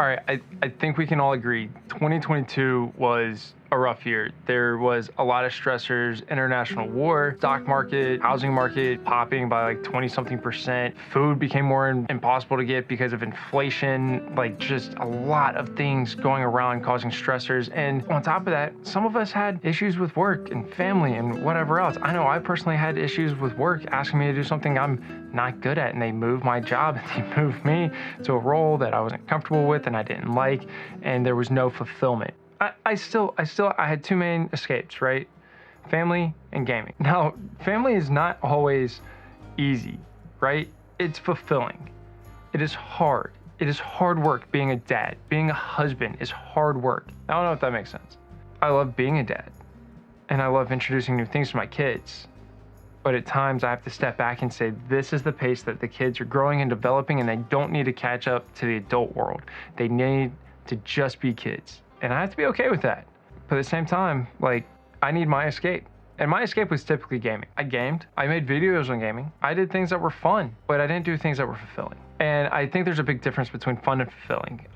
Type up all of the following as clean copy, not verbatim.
All right, I think we can all agree 2022 was a rough year. There was a lot of stressors, international war, stock market, housing market popping by like 20 something percent. Food became more impossible to get because of inflation, like just a lot of things going around causing stressors. And on top of that, some of us had issues with work and family and whatever else. I know I personally had issues with work asking me to do something I'm not good at, and they moved my job and they moved me to a role that I wasn't comfortable with and I didn't like, and there was no fulfillment. I had two main escapes, right? Family and gaming. Now, family is not always easy, right? It's fulfilling. It is hard. It is hard work being a dad. Being a husband is hard work. I don't know if that makes sense. I love being a dad, and I love introducing new things to my kids. But at times I have to step back and say, this is the pace that the kids are growing and developing, and they don't need to catch up to the adult world. They need to just be kids. And I have to be okay with that. But at the same time, like, I need my escape. And my escape was typically gaming. I gamed, I made videos on gaming, I did things that were fun, but I didn't do things that were fulfilling. And I think there's a big difference between fun and fulfilling.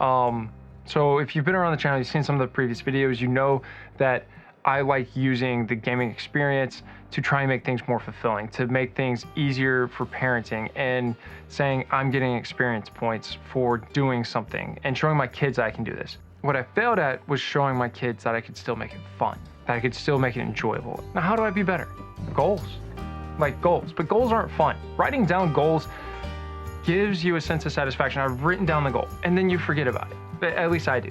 So if you've been around the channel, you've seen some of the previous videos, you know that I like using the gaming experience to try and make things more fulfilling, to make things easier for parenting, and saying I'm getting experience points for doing something and showing my kids that I can do this. What I failed at was showing my kids that I could still make it fun, that I could still make it enjoyable. Now, how do I be better? Goals. Like goals, but goals aren't fun. Writing down goals gives you a sense of satisfaction. I've written down the goal and then you forget about it, but at least I do.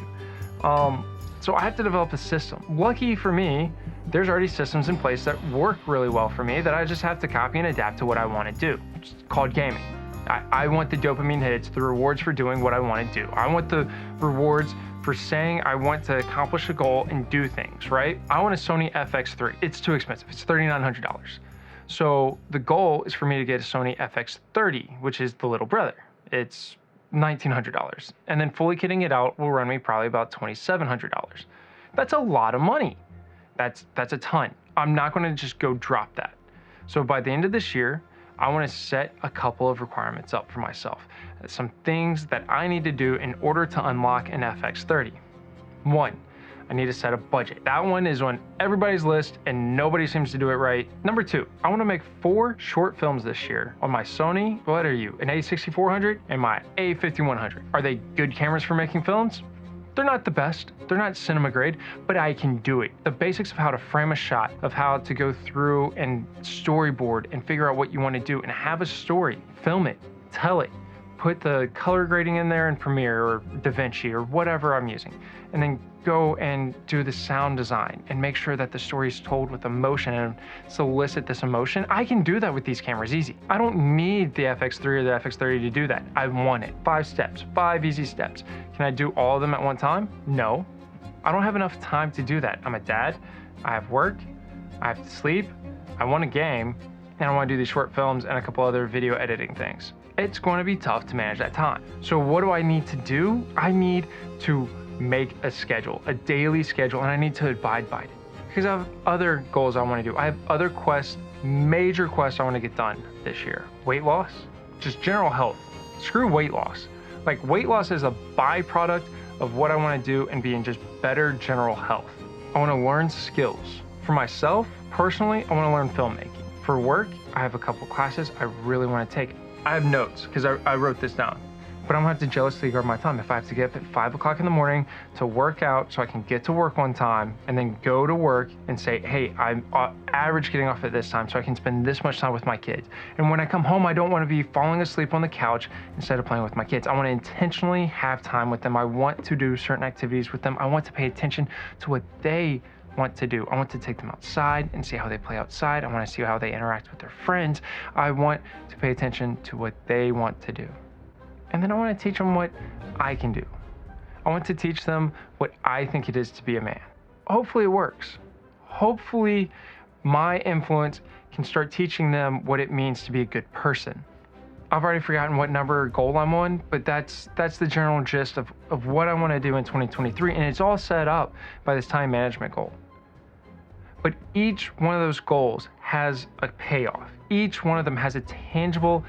So I have to develop a system. Lucky for me, there's already systems in place that work really well for me that I just have to copy and adapt to what I want to do. It's called gaming. I want the dopamine hits, the rewards for doing what I want to do. I want the rewards for saying I want to accomplish a goal and do things, right? I want a Sony FX3. It's too expensive. It's $3,900. So the goal is for me to get a Sony FX30, which is the little brother. It's $1,900. And then fully kitting it out will run me probably about $2,700. That's a lot of money. That's a ton. I'm not going to just go drop that. So by the end of this year, I want to set a couple of requirements up for myself. Some things that I need to do in order to unlock an FX30. One, I need to set a budget. That one is on everybody's list and nobody seems to do it right. Number two, I want to make 4 short films this year on my Sony, what are you, an A6400 and my A5100. Are they good cameras for making films? They're not the best, they're not cinema grade, but I can do it. The basics of how to frame a shot, of how to go through and storyboard and figure out what you want to do and have a story, film it, tell it, put the color grading in there in Premiere or DaVinci or whatever I'm using, and then go and do the sound design and make sure that the story is told with emotion and solicit this emotion. I can do that with these cameras easy. I don't need the FX3 or the FX30 to do that. I want it. 5 steps, 5 easy steps. Can I do all of them at one time? No. I don't have enough time to do that. I'm a dad, I have work, I have to sleep, I want a game, and I want to do these short films and a couple other video editing things. It's going to be tough to manage that time. So what do I need to do? I need to make a schedule, a daily schedule, and I need to abide by it. Because I have other goals I want to do. I have other quests, major quests I want to get done this year. Weight loss, just general health. Screw weight loss. Like, weight loss is a byproduct of what I want to do and be in just better general health. I want to learn skills. For myself, personally, I want to learn filmmaking. For work, I have a couple classes I really want to take. I have notes because I wrote this down, but I'm gonna have to jealously guard my time. If I have to get up at 5 o'clock in the morning to work out so I can get to work on time and then go to work and say, hey, I'm average getting off at this time so I can spend this much time with my kids. And when I come home, I don't want to be falling asleep on the couch instead of playing with my kids. I want to intentionally have time with them. I want to do certain activities with them. I want to pay attention to what they want to do. I want to take them outside and see how they play outside. I want to see how they interact with their friends. I want to pay attention to what they want to do. And then I want to teach them what I can do. I want to teach them what I think it is to be a man. Hopefully it works. Hopefully my influence can start teaching them what it means to be a good person. I've already forgotten what number goal I'm on, but that's the general gist of what I want to do in 2023. And it's all set up by this time management goal. But each one of those goals has a payoff. Each one of them has a tangible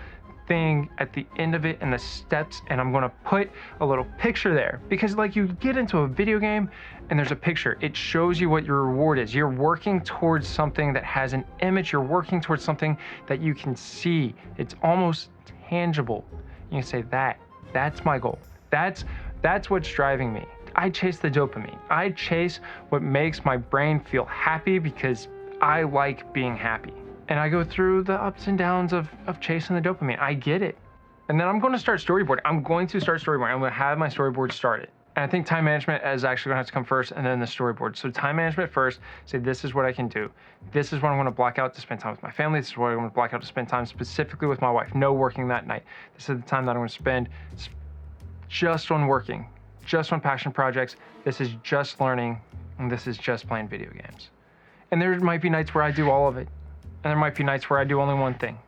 thing at the end of it and the steps, and I'm gonna put a little picture there, because like you get into a video game and there's a picture, it shows you what your reward is. You're working towards something that has an image, you're working towards something that you can see. It's almost tangible. You can say that's my goal. That's what's driving me. I chase the dopamine. I chase what makes my brain feel happy because I like being happy. And I go through the ups and downs of chasing the dopamine. I get it. And then I'm going to start storyboarding. I'm going to have my storyboard started. And I think time management is actually going to have to come first, and then the storyboard. So time management first, say this is what I can do. This is what I'm going to block out to spend time with my family. This is what I'm going to block out to spend time specifically with my wife. No working that night. This is the time that I'm going to spend just on working, just on passion projects. This is just learning, and this is just playing video games. And there might be nights where I do all of it. And there might be nights where I do only one thing,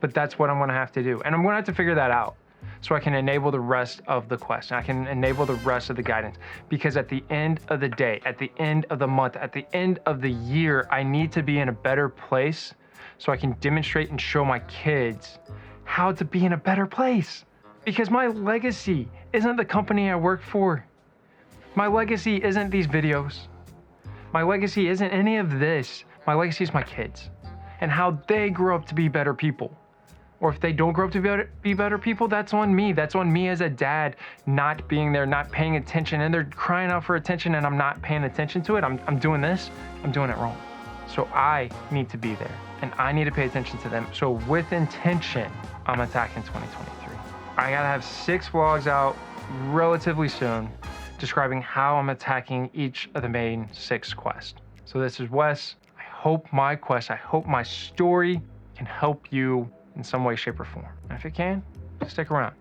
but that's what I'm going to have to do. And I'm going to have to figure that out so I can enable the rest of the quest. And I can enable the rest of the guidance, because at the end of the day, at the end of the month, at the end of the year, I need to be in a better place so I can demonstrate and show my kids how to be in a better place. Because my legacy isn't the company I work for. My legacy isn't these videos. My legacy isn't any of this. My legacy is my kids and how they grow up to be better people. Or if they don't grow up to be better people, that's on me. That's on me as a dad, not being there, not paying attention, and they're crying out for attention and I'm not paying attention to it. I'm doing this, I'm doing it wrong. So I need to be there and I need to pay attention to them. So with intention, I'm attacking 2023. I gotta have 6 vlogs out relatively soon describing how I'm attacking each of the main 6 quests. So this is Wes. I hope my quest, I hope my story can help you in some way, shape, or form. And if it can, stick around.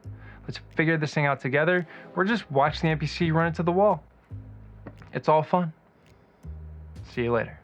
Let's figure this thing out together, or just watch the NPC run into the wall. It's all fun. See you later.